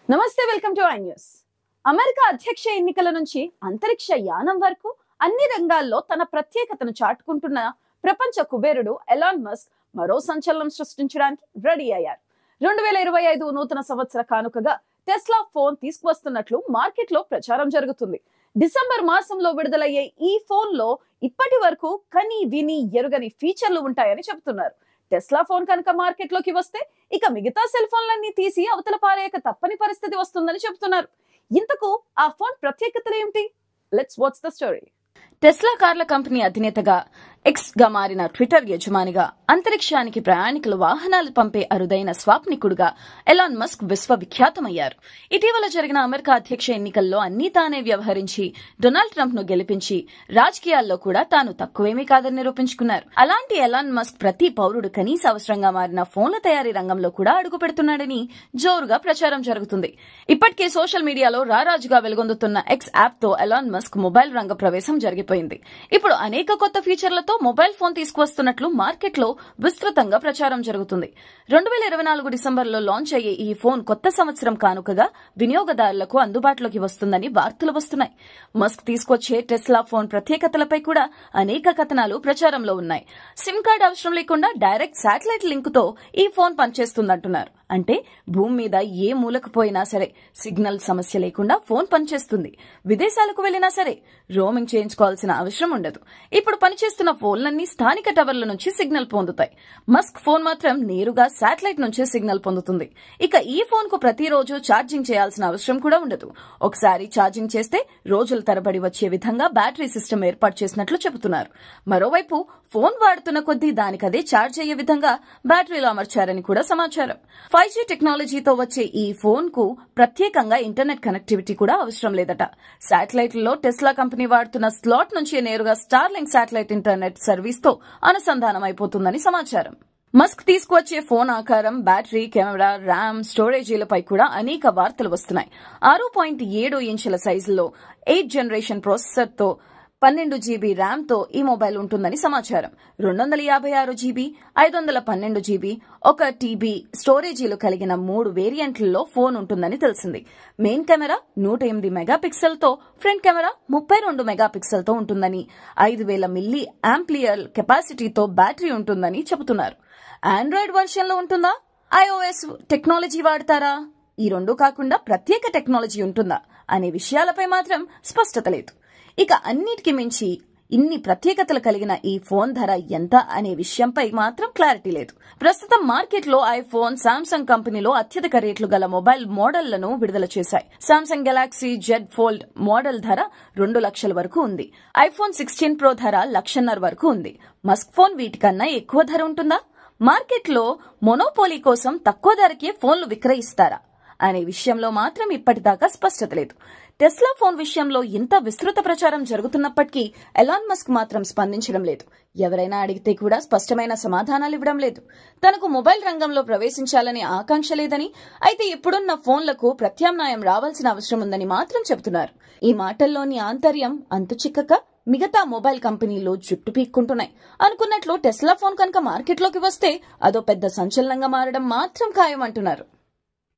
నమస్తే, welcome to I news. America అధ్యక్ష ఎన్నికల నుంచి అంతరిక్ష యానం వరకు అన్ని రంగాల్లో తన ప్రత్యేకతను చాటుకుంటున్న ప్రపంచ కుబేరుడు ఎలాన్ మస్క్ మరో సంచలనం సృష్టించడానికి రెడీ అయ్యారు. 2025 నూతన సంవత్సర కానుకగా టెస్లా ఫోన్ తీసుకువస్తున్నట్లు మార్కెట్ లో ప్రచారం జరుగుతుంది. డిసెంబర్ మాసంలో విడుదలయ్యే ఈ ఫోన్ లో ఇప్పటి వరకు కని విని ఎరుగని ఫీచర్లు ఉంటాయని చెబుతున్నారు. టెస్లా ఫోన్ కనుక మార్కెట్ లోకి వస్తే ఇక మిగతా సెల్ ఫోన్లన్నీ తీసి అవతల పారేయక తప్పని పరిస్థితి వస్తుందని చెబుతున్నారు. ఇంతకు ఆ ఫోన్ ప్రత్యేకతలు ఏమిటి? Let's watch the story. Tesla కార్ల కంపెనీ అధినేతగా, ఎక్స్ గా మారిన ట్విట్టర్ యజమానిగా, అంతరిక్షానికి ప్రయాణికుల వాహనాలు పంపే అరుదైన స్వాప్నికుడుగా ఎలాన్ మస్క్ విశ్వవిఖ్యాతమయ్యారు. ఇటీవల జరిగిన అమెరికా అధ్యక్ష ఎన్నికల్లో అన్నీ తానే వ్యవహరించి డొనాల్డ్ ట్రంప్ ను గెలిపించి రాజకీయాల్లో కూడా తాను తక్కువేమీ కాదని నిరూపించుకున్నారు. అలాంటి ఎలాన్ మస్క్ ప్రతి పౌరుడు కనీస అవసరంగా మారిన ఫోన్ల తయారీ రంగంలో కూడా అడుగు పెడుతున్నాడని జోరుగా ప్రచారం జరుగుతుంది. ఇప్పటికే సోషల్ మీడియాలో రారాజుగా వెలుగొందుతున్న ఎక్స్ యాప్ తో ఎలాన్ మస్క్ మొబైల్ రంగ ప్రవేశం జరిగిపోయింది. ఇప్పుడు అనేక కొత్త ఫీచర్లతో మొబైల్ ఫోన్ తీసుకువస్తున్నట్లు మార్కెట్ లో విస్తృతంగా ప్రచారం జరుగుతుంది. 2024 డిసెంబర్లో లాంచ్ అయ్యే ఈ ఫోన్ కొత్త సంవత్సరం కానుకగా వినియోగదారులకు అందుబాటులోకి వస్తుందని వార్తలు వస్తున్నాయి. మస్క్ తీసుకొచ్చే టెస్లా ఫోన్ ప్రత్యేకతలపై కూడా అనేక కథనాలు ప్రచారంలో ఉన్నాయి. సిమ్ కార్డ్ అవసరం లేకుండా డైరెక్ట్ శాటిలైట్ లింక్ తో ఈ ఫోన్ పనిచేస్తుందంటున్నారు. అంటే భూమి మీద ఏ మూలకు పోయినా సరే సిగ్నల్ సమస్య లేకుండా ఫోన్ పనిచేస్తుంది. విదేశాలకు వెళ్లినా సరే రోమింగ్ చేయించుకోవాల్సిన అవసరం ఉండదు. ఇప్పుడు పనిచేస్తున్న ఫోన్లన్నీ స్థానిక టవర్ల నుంచి సిగ్నల్ పొందుతాయి. మస్క్ ఫోన్ మాత్రం నేరుగా శాటిలైట్ నుంచే సిగ్నల్ పొందుతుంది. ఇక ఈ ఫోన్ కు ప్రతిరోజు ఛార్జింగ్ చేయాల్సిన అవసరం కూడా ఉండదు. ఒకసారి ఛార్జింగ్ చేస్తే రోజుల తరబడి వచ్చే విధంగా బ్యాటరీ సిస్టమ్ ఏర్పాటు చేసినట్లు చెబుతున్నారు. మరోవైపు ఫోన్ వాడుతున్న కొద్దీ దానికదే ఛార్జ్ అయ్యే విధంగా బ్యాటరీలో అమర్చారని కూడా సమాచారం. 5G టెక్నాలజీతో వచ్చే ఈ ఫోన్ కు ప్రత్యేకంగా ఇంటర్నెట్ కనెక్టివిటీ కూడా అవసరం లేదట. శాటిలైట్లలో టెస్లా కంపెనీ వాడుతున్న స్లాట్ నుంచి నేరుగా స్టార్లింక్ శాటిలైట్ ఇంటర్నెట్ సర్వీస్ తో అనుసంధానం అయిపోతుందని సమాచారం. మస్క్ తీసుకువచ్చే ఫోన్ ఆకారం, బ్యాటరీ, కెమెరా, ర్యామ్, స్టోరేజీలపై కూడా అనేక వార్తలు వస్తున్నాయి. 6.7 ఇంచుల సైజులో 8th జనరేషన్ ప్రాసెసర్ తో 12 GB ర్యామ్ తో ఈ మొబైల్ ఉంటుందని సమాచారం. 256 GB, 512 GB, 1 TB స్టోరేజీలు కలిగిన 3 వేరియంట్లలో ఫోన్ ఉంటుందని తెలిసింది. మెయిన్ కెమెరా 108 మెగాపిక్సెల్ తో, ఫ్రంట్ కెమెరా 32 మెగాపిక్సెల్ తో ఉంటుందని, 5000 మిల్లీ ఆంపియర్ కెపాసిటీతో బ్యాటరీ ఉంటుందని చెబుతున్నారు. ఆండ్రాయిడ్ వర్షన్ లో ఉంటుందా, iOS టెక్నాలజీ వాడతారా, ఈ రెండూ కాకుండా ప్రత్యేక టెక్నాలజీ ఉంటుందా అనే విషయాలపై మాత్రం స్పష్టత లేదు. ఇక అన్నిటికీ మించి ఇన్ని ప్రత్యేకతలు కలిగిన ఈ ఫోన్ ధర ఎంత అనే విషయంపై మాత్రం క్లారిటీ లేదు. ప్రస్తుతం మార్కెట్ లో ఐఫోన్, సామ్సంగ్ కంపెనీలో అత్యధిక రేట్లు గల మొబైల్ మోడళ్లను విడుదల చేశాయి. Samsung Galaxy Z fold model ధర 2 లక్షల వరకు ఉంది. ఐఫోన్ 16 ప్రో ధర 1,50,000 వరకు ఉంది. మస్క్ ఫోన్ వీటికన్నా ఎక్కువ ధర ఉంటుందా? మార్కెట్ లో మొనోపోలీ కోసం తక్కువ ధరకే ఫోన్లు విక్రయిస్తారా అనే విషయంలో మాత్రం ఇప్పటిదాకా స్పష్టత లేదు. టెస్లా ఫోన్ విషయంలో ఇంత విస్తృత ప్రచారం జరుగుతున్నప్పటికీ ఎలాన్ మస్క్ మాత్రం స్పందించడం లేదు. ఎవరైనా అడిగితే కూడా స్పష్టమైన సమాధానాలు ఇవ్వడం లేదు. తనకు మొబైల్ రంగంలో ప్రవేశించాలనే ఆకాంక్ష లేదని, అయితే ఇప్పుడున్న ఫోన్లకు ప్రత్యామ్నాయం రావాల్సిన అవసరం ఉందని మాత్రం చెబుతున్నారు. ఈ మాటల్లోని ఆంతర్యం అంతు చిక్కక మిగతా మొబైల్ కంపెనీలు జుట్టు పీక్కుంటున్నాయి. అనుకున్నట్లు టెస్లా ఫోన్ కనుక మార్కెట్లోకి వస్తే అదో పెద్ద సంచలనంగా మారడం మాత్రం ఖాయం అంటున్నారు.